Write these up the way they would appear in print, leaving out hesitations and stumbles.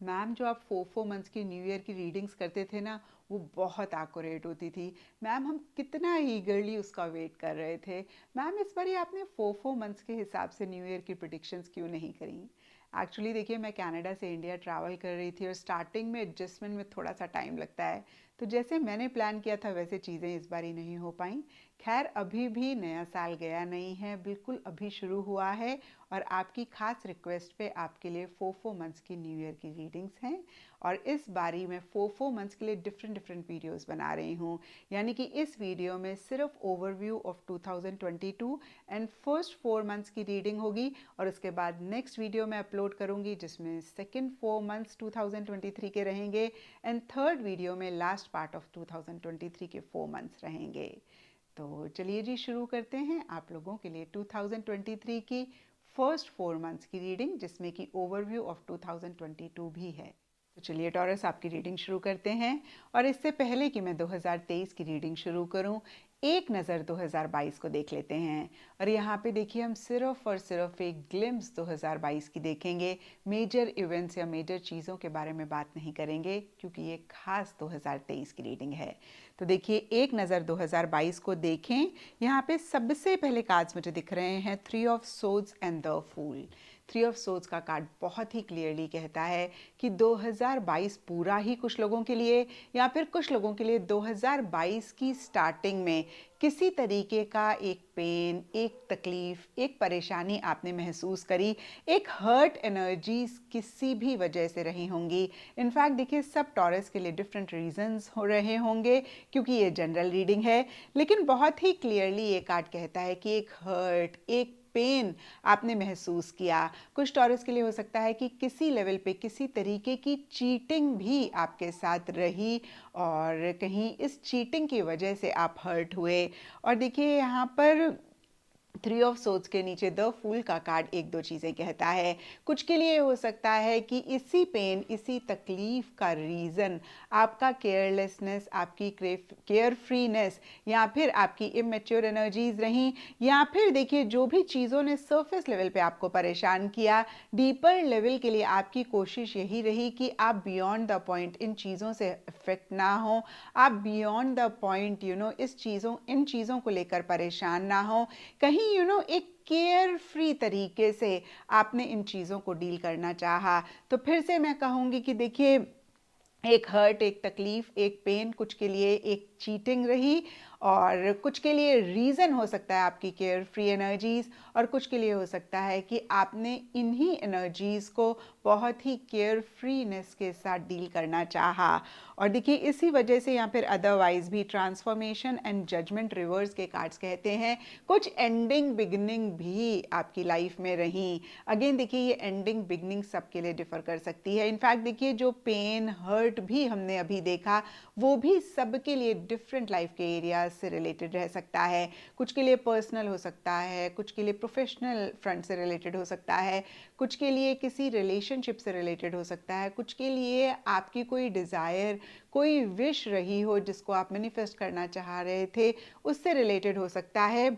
Ma'am जो आप 4 months की न्यू ईयर की रीडिंग्स करते थे ना, वो बहुत एक्यूरेट होती थी। मैम हम कितना ईगरली उसका वेट कर रहे थे। मैम इस बार आपने 4 मंथ्स के हिसाब से न्यू ईयर की प्रिडिक्शंस क्यों नहीं करी? एक्चुअली देखिए, मैं कनाडा से इंडिया ट्रैवल कर रही थी और स्टार्टिंग में एडजस्टमेंट में थोड़ा सा टाइम लगता है। तो जैसे मैंने प्लान किया था वैसे चीज़ें इस बारी नहीं हो पाई। खैर, अभी भी नया साल गया नहीं है, बिल्कुल अभी शुरू हुआ है। और आपकी खास रिक्वेस्ट पे आपके लिए 4 मंथ्स की न्यू ईयर की रीडिंग्स हैं। और इस बारी मैं 4 मंथ्स के लिए डिफरेंट डिफरेंट वीडियोस बना रही हूँ। यानी कि इस वीडियो में सिर्फ overview of 2022 and first 4 months की रीडिंग होगी। और उसके बाद नेक्स्ट वीडियो मैं अपलोड करूँगी जिसमें सेकेंड 4 मंथ्स 2023 के रहेंगे एंड थर्ड वीडियो में लास्ट पार्ट ऑफ 2023 के 4 मंथ्स रहेंगे। तो चलिए जी, शुरू करते हैं आप लोगों के लिए 2023 की फर्स्ट 4 मंथ्स की रीडिंग, जिसमें कि ओवरव्यू ऑफ 2022 भी है। तो चलिए टॉरस, आपकी रीडिंग शुरू करते हैं। और इससे पहले कि मैं 2023 की रीडिंग शुरू करूं, एक नज़र 2022 को देख लेते हैं। और यहाँ पे देखिए, हम सिर्फ और सिर्फ एक ग्लिम्स 2022 की देखेंगे। मेजर इवेंट्स या मेजर चीज़ों के बारे में बात नहीं करेंगे क्योंकि ये खास 2023 की रीडिंग है। तो देखिए, एक नज़र 2022 को देखें। यहाँ पे सबसे पहले कार्ड्स मुझे दिख रहे हैं 3 of swords and the fool. 3 of swords का कार्ड बहुत ही क्लियरली कहता है कि 2022 पूरा ही कुछ लोगों के लिए या फिर कुछ लोगों के लिए 2022 की स्टार्टिंग में किसी तरीके का एक पेन, एक तकलीफ, एक परेशानी आपने महसूस करी। एक हर्ट एनर्जीज किसी भी वजह से रही होंगी। इनफैक्ट देखिए, सब टॉरस के लिए डिफरेंट रीजंस हो रहे होंगे क्योंकि ये जनरल रीडिंग है। लेकिन बहुत ही क्लियरली ये कार्ड कहता है कि एक हर्ट, एक पेन आपने महसूस किया। कुछ टॉरस के लिए हो सकता है कि किसी लेवल पे किसी तरीके की चीटिंग भी आपके साथ रही और कहीं इस चीटिंग की वजह से आप हर्ट हुए। और देखिए, यहाँ पर 3 ऑफ सोर्ड्स के नीचे द फूल का कार्ड एक दो चीज़ें कहता है। कुछ के लिए हो सकता है कि इसी पेन, इसी तकलीफ का रीज़न आपका केयरलेसनेस, आपकी केयर फ्रीनेस या फिर आपकी इमेच्योर एनर्जीज रहीं। या फिर देखिए, जो भी चीज़ों ने सरफेस लेवल पे आपको परेशान किया, डीपर लेवल के लिए आपकी कोशिश यही रही कि आप बियॉन्ड द पॉइंट इन चीज़ों से अफेक्ट ना हो। आप बियॉन्ड द पॉइंट इन चीज़ों को लेकर परेशान ना हो। कहीं एक केयर फ्री तरीके से आपने इन चीज़ों को डील करना चाहा। तो फिर से मैं कहूँगी कि देखिए, एक हर्ट, एक तकलीफ, एक पेन कुछ के लिए एक चीटिंग रही और कुछ के लिए रीज़न हो सकता है आपकी केयर फ्री एनर्जीज और कुछ के लिए हो सकता है कि आपने इन्हीं एनर्जीज को बहुत ही केयर फ्रीनेस के साथ डील करना चाहा। और देखिए, इसी वजह से यहाँ फिर अदरवाइज भी ट्रांसफॉर्मेशन एंड जजमेंट रिवर्स के कार्ड्स कहते हैं कुछ एंडिंग बिगनिंग भी आपकी लाइफ में रही। अगेन देखिए, ये एंडिंग बिगनिंग सबके लिए डिफर कर सकती है। इनफैक्ट देखिए, जो पेन, हर्ट भी हमने अभी देखा, वो भी सबके लिए डिफरेंट लाइफ के एरियाज से रिलेटेड रह सकता है। कुछ के लिए पर्सनल हो सकता है, कुछ के लिए प्रोफेशनल फ्रंट से रिलेटेड हो सकता है, कुछ के लिए किसी रिलेशनशिप से रिलेटेड हो सकता है, कुछ के लिए आपकी कोई डिज़ायर, कोई विश रही हो जिसको आप मैनिफेस्ट करना चाह रहे थे, उससे रिलेटेड हो सकता है।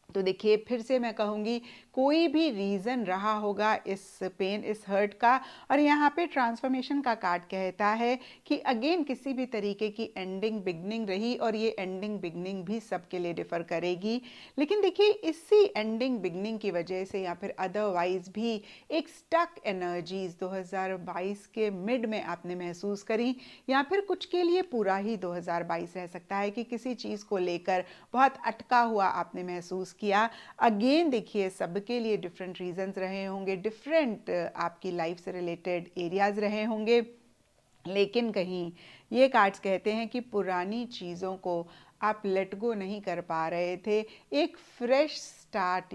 तो देखिए, फिर से मैं कहूँगी, कोई भी रीज़न रहा होगा इस पेन, इस हर्ट का। और यहाँ पे ट्रांसफॉर्मेशन का कार्ड कहता है कि अगेन किसी भी तरीके की एंडिंग बिगनिंग रही और ये एंडिंग बिगनिंग भी सबके लिए डिफ़र करेगी। लेकिन देखिए, इसी एंडिंग बिगनिंग की वजह से या फिर अदरवाइज भी एक स्टक एनर्जीज 2022 के मिड में आपने महसूस करी। या फिर कुछ के लिए पूरा ही 2022 रह सकता है कि किसी चीज़ को लेकर बहुत अटका हुआ आपने महसूस किया। अगेन देखिए, सबके लिए डिफरेंट रीजंस रहे होंगे, डिफरेंट आपकी लाइफ से रिलेटेड एरियाज रहे होंगे। लेकिन कहीं ये कार्ड्स कहते हैं कि पुरानी चीज़ों को आप लेट गो नहीं कर पा रहे थे। एक फ्रेश स्टार्ट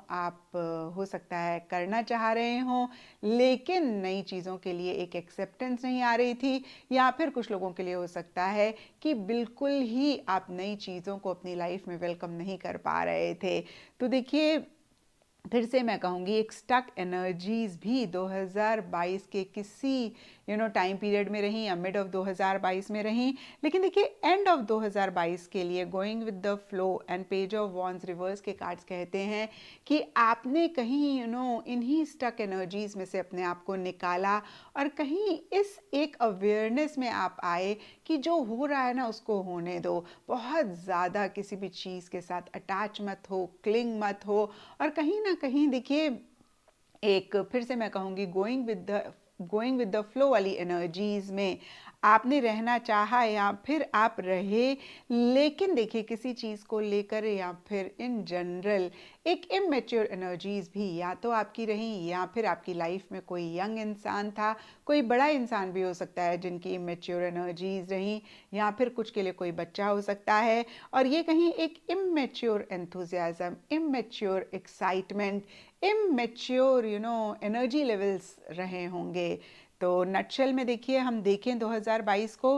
आप हो सकता है करना चाह रहे हो, लेकिन नई चीज़ों के लिए एक एक्सेप्टेंस नहीं आ रही थी। या फिर कुछ लोगों के लिए हो सकता है कि बिल्कुल ही आप नई चीज़ों को अपनी लाइफ में वेलकम नहीं कर पा रहे थे। तो देखिए, फिर से मैं कहूँगी एक स्टक एनर्जीज भी 2022 के किसी टाइम पीरियड में रहीं या मिड ऑफ 2022 में रहीं, लेकिन देखिए एंड ऑफ 2022 के लिए going with the flow and page of wands reverse के कार्ड्स कहते हैं कि आपने कहीं इन्हीं स्टक एनर्जीज में से अपने आप को निकाला और कहीं इस एक अवेयरनेस में आप आए कि जो हो रहा है ना उसको होने दो, बहुत ज़्यादा किसी भी चीज़ के साथ अटैच मत हो, क्लिंग मत हो, और कहीं ना कहीं देखिए एक फिर से मैं कहूँगी गोइंग विद द फ्लो वाली एनर्जीज में आपने रहना चाहा या फिर आप रहे, लेकिन देखिए किसी चीज़ को लेकर या फिर इन जनरल एक इमेच्योर एनर्जीज भी या तो आपकी रही या फिर आपकी लाइफ में कोई यंग इंसान था, कोई बड़ा इंसान भी हो सकता है जिनकी इमेच्योर एनर्जीज रही, या फिर कुछ के लिए कोई बच्चा हो सकता है, और ये कहीं एक immature enthusiasm, immature excitement, immature energy levels रहे होंगे। तो नटशेल में देखिए हम देखें 2022 को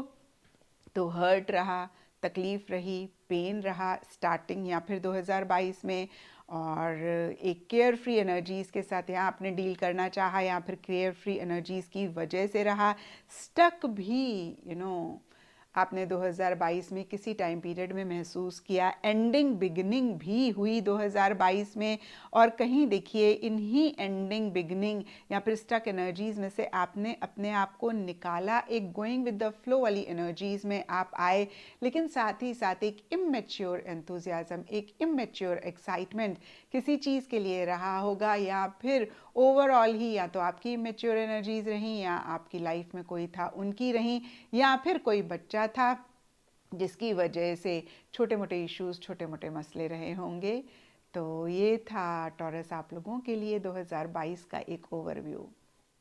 तो हर्ट रहा, तकलीफ रही, पेन रहा स्टार्टिंग या फिर 2022 में, और एक केयर फ्री एनर्जीज़ के साथ यहाँ आपने डील करना चाहा या फिर केयर फ्री एनर्जीज़ की वजह से रहा, स्टक भी आपने 2022 में किसी टाइम पीरियड में महसूस किया, एंडिंग बिगिनिंग भी हुई 2022 में, और कहीं देखिए इन्हीं एंडिंग बिगिनिंग या फिर स्टक एनर्जीज में से आपने अपने आप को निकाला, एक गोइंग विद द फ्लो वाली एनर्जीज में आप आए, लेकिन साथ ही साथ एक इमेच्योर एंथुजियाज्म, एक इमेच्योर एक्साइटमेंट किसी चीज़ के लिए रहा होगा, या फिर ओवरऑल ही या तो आपकी इमेच्योर एनर्जीज रहीं या आपकी लाइफ में कोई था उनकी रहीं, या फिर कोई बच्चा था जिसकी वजह से छोटे मोटे इश्यूज, छोटे मोटे मसले रहे होंगे। तो ये था टॉरस आप लोगों के लिए 2022 का एक ओवरव्यू।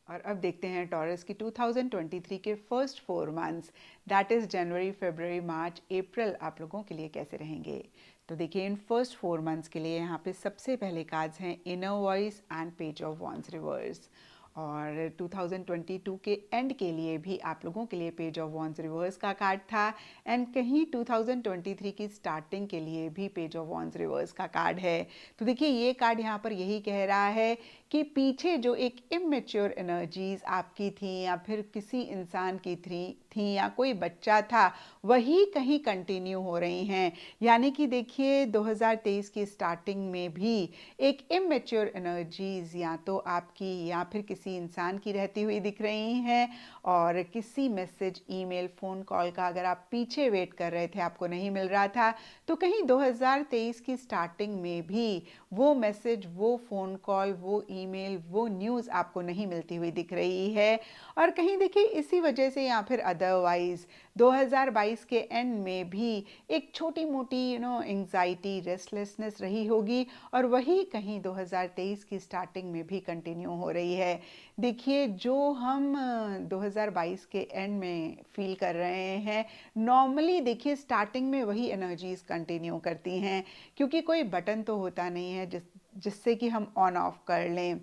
और अब देखते हैं टॉरस की 2023 के फर्स्ट 4 मंथ्स, दैट इज़ जनवरी, फरवरी, मार्च, अप्रैल आप लोगों के लिए कैसे रहेंगे। तो देखिए इन फर्स्ट 4 मंथ्स के लिए यहाँ पे सबसे पहले कार्ड्स हैं inner voice and page of wands reverse, और 2022 के एंड के लिए भी आप लोगों के लिए पेज ऑफ वॉन्स रिवर्स का कार्ड था, एंड कहीं 2023 की स्टार्टिंग के लिए भी पेज ऑफ वॉन्स रिवर्स का कार्ड है। तो देखिए ये कार्ड यहाँ पर यही कह रहा है कि पीछे जो एक इमेच्योर एनर्जीज आपकी थी या फिर किसी इंसान की थी या कोई बच्चा था, वही कहीं कंटिन्यू हो रही हैं। यानी कि देखिए 2023 की स्टार्टिंग में भी एक इमेच्योर एनर्जीज या तो आपकी या फिर किसी इंसान की रहती हुई दिख रही हैं, और किसी मैसेज, ईमेल, फ़ोन कॉल का अगर आप पीछे वेट कर रहे थे, आपको नहीं मिल रहा था, तो कहीं 2023 की स्टार्टिंग में भी वो मैसेज, वो फ़ोन कॉल, वो ईमेल, वो न्यूज़ आपको नहीं मिलती हुई दिख रही है। और कहीं देखिए इसी वजह से या फिर अदरवाइज़ 2022 के एंड में भी एक छोटी मोटी एंग्जाइटी, रेस्टलेसनेस रही होगी, और वही कहीं 2023 की स्टार्टिंग में भी कंटिन्यू हो रही है। देखिए जो हम 2022 के एंड में फील कर रहे हैं, नॉर्मली देखिए स्टार्टिंग में वही एनर्जीज कंटिन्यू करती हैं, क्योंकि कोई बटन तो होता नहीं है जिससे कि हम ऑन ऑफ कर लें।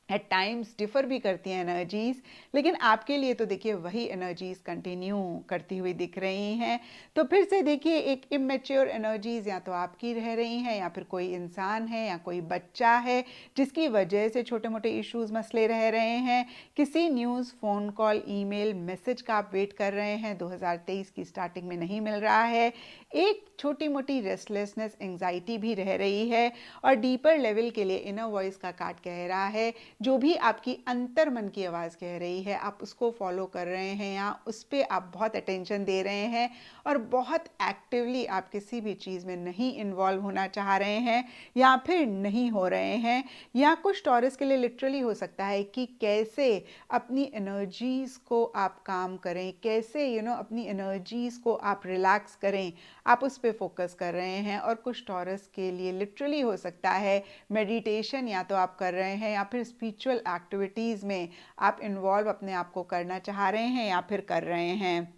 एट टाइम्स डिफ़र भी करती हैं एनर्जीज़, लेकिन आपके लिए तो देखिए वही एनर्जीज़ कंटिन्यू करती हुई दिख रही हैं। तो फिर से देखिए एक इमेच्योर एनर्जीज़ या तो आपकी रह रही हैं या फिर कोई इंसान है या कोई बच्चा है जिसकी वजह से छोटे मोटे इश्यूज़, मसले रह रहे हैं। किसी news, phone call, email, message का आप वेट कर रहे हैं, 2023 की स्टार्टिंग में नहीं मिल रहा है। एक छोटी मोटी रेस्टलेसनेस, एंग्जाइटी भी रह रही है, और डीपर लेवल के लिए इनर वॉइस का कार्ड कह रहा है जो भी आपकी अंतर मन की आवाज़ कह रही है, आप उसको फॉलो कर रहे हैं या उस पर आप बहुत अटेंशन दे रहे हैं, और बहुत एक्टिवली आप किसी भी चीज़ में नहीं इन्वॉल्व होना चाह रहे हैं या फिर नहीं हो रहे हैं। या कुछ टॉरस के लिए लिटरली हो सकता है कि कैसे अपनी एनर्जीज़ को आप काम करें, कैसे अपनी एनर्जीज़ को आप रिलैक्स करें, आप उस पर फोकस कर रहे हैं। और कुछ टॉरस के लिए लिटरली हो सकता है मेडिटेशन या तो आप कर रहे हैं या फिर स्पिरिचुअल एक्टिविटीज़ में आप इन्वॉल्व अपने आप को करना चाह रहे हैं या फिर कर रहे हैं।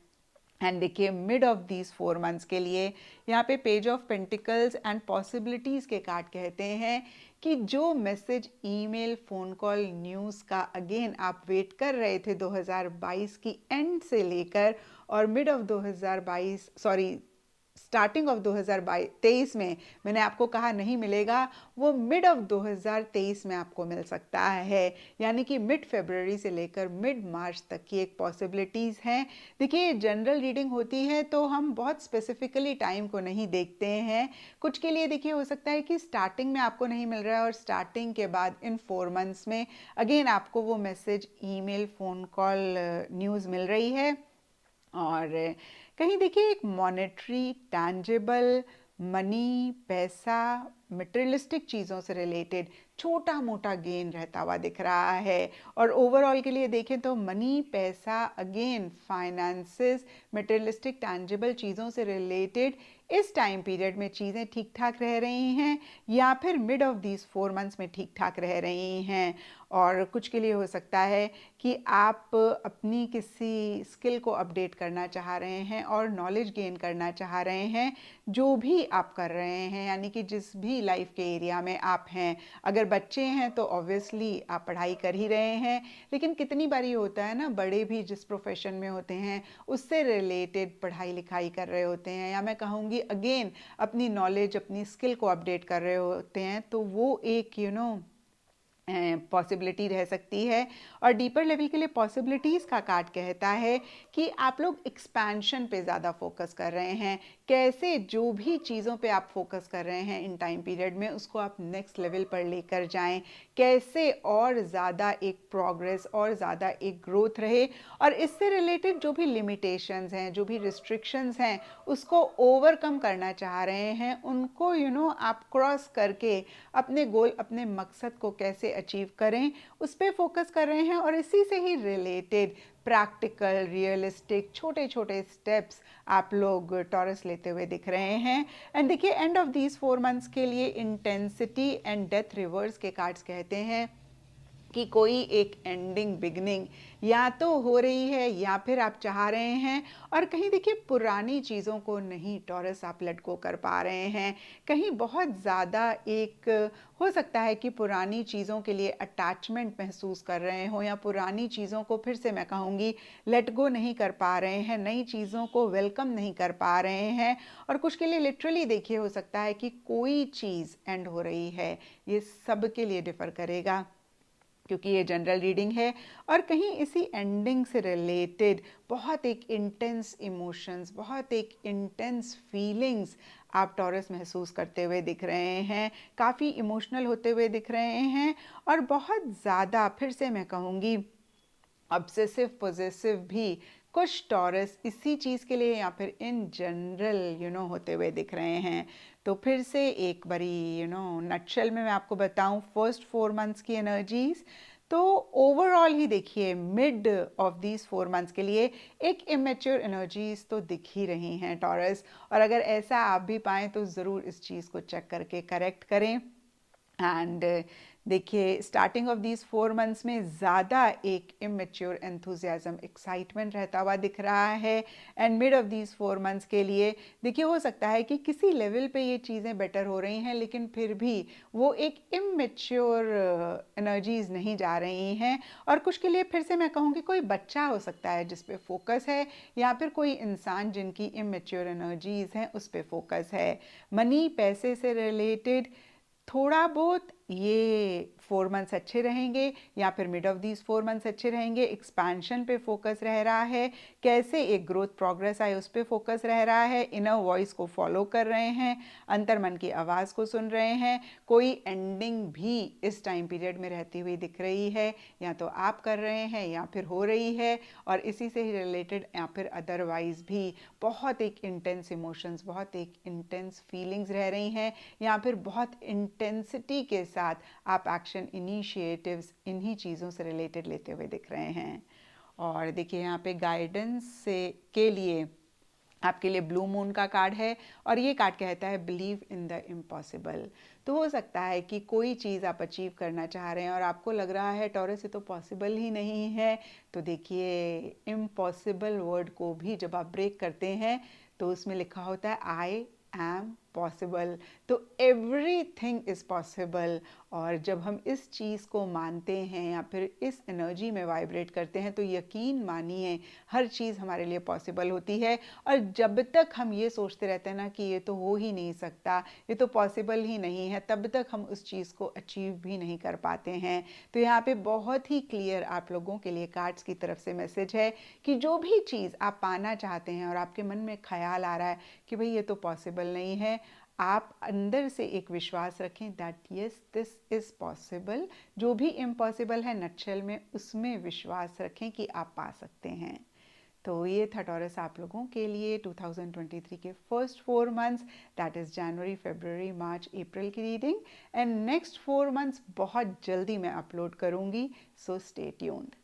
एंड देखिए मिड ऑफ दीज 4 मंथ्स के लिए यहाँ पे page of pentacles and possibilities के कार्ड कहते हैं कि जो message, email, phone call, news का अगेन आप वेट कर रहे थे 2022 की एंड से लेकर और mid of 2022 sorry starting of 2023 में मैंने आपको कहा नहीं मिलेगा, वो मिड ऑफ 2023 में आपको मिल सकता है, यानी कि मिड फरवरी से लेकर मिड मार्च तक की एक पॉसिबिलिटीज़ हैं। देखिए जनरल रीडिंग होती है तो हम बहुत स्पेसिफिकली टाइम को नहीं देखते हैं। कुछ के लिए देखिए हो सकता है कि स्टार्टिंग में आपको नहीं मिल रहा है और स्टार्टिंग के बाद इन 4 मंथ्स में अगेन आपको वो message, email, phone call, news मिल रही है। और कहीं देखिए एक मॉनेटरी, टैंजिबल, मनी, पैसा, मटेरियलिस्टिक चीज़ों से रिलेटेड छोटा मोटा गेन रहता हुआ दिख रहा है। और ओवरऑल के लिए देखें तो मनी, पैसा, अगेन फाइनेंसेस, मटेरियलिस्टिक टैंजिबल चीज़ों से रिलेटेड इस टाइम पीरियड में चीज़ें ठीक ठाक रह रही हैं, या फिर मिड ऑफ दीज 4 मंथ्स में ठीक ठाक रह रही हैं। और कुछ के लिए हो सकता है कि आप अपनी किसी स्किल को अपडेट करना चाह रहे हैं और नॉलेज गेन करना चाह रहे हैं, जो भी आप कर रहे हैं, यानी कि जिस भी लाइफ के एरिया में आप हैं। अगर बच्चे हैं तो ऑब्वियसली आप पढ़ाई कर ही रहे हैं, लेकिन कितनी बारी होता है ना, बड़े भी जिस प्रोफेशन में होते हैं उससे रिलेटेड पढ़ाई लिखाई कर रहे होते हैं, या मैं कहूँगी अगेन अपनी नॉलेज, अपनी स्किल को अपडेट कर रहे होते हैं, तो वो एक पॉसिबिलिटी रह सकती है। और डीपर लेवल के लिए पॉसिबिलिटीज़ का कार्ड कहता है कि आप लोग एक्सपेंशन पे ज़्यादा फोकस कर रहे हैं, कैसे जो भी चीज़ों पे आप फोकस कर रहे हैं इन टाइम पीरियड में उसको आप नेक्स्ट लेवल पर लेकर जाएं, कैसे और ज़्यादा एक प्रोग्रेस और ज़्यादा एक ग्रोथ रहे, और इससे रिलेटेड जो भी लिमिटेशंस हैं, जो भी रिस्ट्रिक्शंस हैं, उसको ओवरकम करना चाह रहे हैं, उनको आप क्रॉस करके अपने गोल, अपने मकसद को कैसे अचीव करें उस पर फोकस कर रहे हैं। और इसी से ही रिलेटेड प्रैक्टिकल, रियलिस्टिक छोटे छोटे स्टेप्स आप लोग टॉरस लेते हुए दिख रहे हैं। एंड देखिए एंड ऑफ दीज 4 मंथ्स के लिए इंटेंसिटी एंड डेथ रिवर्स के कार्ड्स कहते हैं कि कोई एक एंडिंग बिगनिंग या तो हो रही है या फिर आप चाह रहे हैं। और कहीं देखिए पुरानी चीज़ों को नहीं टॉरस आप लेट गो कर पा रहे हैं, कहीं बहुत ज़्यादा एक हो सकता है कि पुरानी चीज़ों के लिए अटैचमेंट महसूस कर रहे हो, या पुरानी चीज़ों को फिर से मैं कहूँगी लेट गो नहीं कर पा रहे हैं, नई चीज़ों को वेलकम नहीं कर पा रहे हैं। और कुछ के लिए लिटरली देखिए हो सकता है कि कोई चीज़ एंड हो रही है, ये सब के लिए डिफ़र करेगा क्योंकि ये जनरल रीडिंग है। और कहीं इसी एंडिंग से रिलेटेड बहुत एक इंटेंस इमोशंस, बहुत एक इंटेंस फीलिंग्स आप टॉरस महसूस करते हुए दिख रहे हैं, काफ़ी इमोशनल होते हुए दिख रहे हैं, और बहुत ज़्यादा फिर से मैं कहूँगी ऑब्सेसिव पोजेसिव भी कुछ टॉरस इसी चीज़ के लिए या फिर इन जनरल होते हुए दिख रहे हैं। तो फिर से एक बारी नटशेल में मैं आपको बताऊं फर्स्ट 4 मंथ्स की एनर्जीज, तो ओवरऑल ही देखिए मिड ऑफ दीज 4 मंथ्स के लिए एक इमेच्योर एनर्जीज तो दिख ही रही हैं टॉरस। और अगर ऐसा आप भी पाएँ तो ज़रूर इस चीज़ को चेक करके करेक्ट करें। एंड देखिए स्टार्टिंग ऑफ दीज 4 मंथ्स में ज़्यादा एक इमेच्योर एंथुजियाज्म, एक्साइटमेंट रहता हुआ दिख रहा है। And mid of these 4 months के लिए देखिए हो सकता है कि किसी लेवल पे ये चीज़ें बेटर हो रही हैं, लेकिन फिर भी वो एक इमेच्योर एनर्जीज नहीं जा रही हैं। और कुछ के लिए फिर से मैं कहूँगी कोई बच्चा हो सकता है जिस पे फोकस है, या फिर कोई इंसान जिनकी इमेच्योर एनर्जीज हैं उस पे फोकस है। मनी, पैसे से रिलेटेड थोड़ा बहुत ये 4 मंथ्स अच्छे रहेंगे, या फिर मिड ऑफ दीज 4 मंथ्स अच्छे रहेंगे। एक्सपेंशन पे फोकस रह रहा है, कैसे एक ग्रोथ प्रोग्रेस आए उस पे फोकस रह रहा है, इनर वॉइस को फॉलो कर रहे हैं, अंतर मन की आवाज़ को सुन रहे हैं। कोई एंडिंग भी इस टाइम पीरियड में रहती हुई दिख रही है, या तो आप कर रहे हैं या फिर हो रही है, और इसी से ही रिलेटेड या फिर अदरवाइज भी बहुत एक इंटेंस इमोशंस, बहुत एक इंटेंस फीलिंग्स रह रही हैं, या फिर बहुत इंटेंसिटी के साथ आप एक्शन इनिशिएटिव्स इन्हीं चीज़ों से रिलेटेड लेते हुए दिख रहे हैं। और देखिए यहाँ पे गाइडेंस से के लिए आपके लिए ब्लू मून का कार्ड है, और ये कार्ड कहता है बिलीव इन द इम्पॉसिबल। तो हो सकता है कि कोई चीज़ आप अचीव करना चाह रहे हैं और आपको लग रहा है टॉरस ये तो पॉसिबल ही नहीं है। तो देखिए इम्पॉसिबल वर्ड को भी जब आप ब्रेक करते हैं तो उसमें लिखा होता है आई एम पॉसिबल। तो एवरीथिंग इज़ पॉसिबल। और जब हम इस चीज़ को मानते हैं या फिर इस एनर्जी में वाइब्रेट करते हैं तो यकीन मानिए हर चीज़ हमारे लिए पॉसिबल होती है। और जब तक हम ये सोचते रहते हैं ना कि ये तो हो ही नहीं सकता, ये तो पॉसिबल ही नहीं है, तब तक हम उस चीज़ को अचीव भी नहीं कर पाते हैं। तो यहाँ पे बहुत ही क्लियर आप लोगों के लिए कार्ड्स की तरफ से मैसेज है कि जो भी चीज़ आप पाना चाहते हैं और आपके मन में ख्याल आ रहा है कि भाई ये तो पॉसिबल नहीं है, आप अंदर से एक विश्वास रखें that yes this is possible. जो भी इम्पॉसिबल है नटशेल में, उसमें विश्वास रखें कि आप पा सकते हैं। तो ये था टॉरस आप लोगों के लिए 2023 के फर्स्ट 4 मंथ्स, दैट इज़ जनवरी, फरवरी, मार्च, अप्रैल की रीडिंग। एंड नेक्स्ट 4 मंथ्स बहुत जल्दी मैं अपलोड करूँगी, सो स्टे ट्यून्ड।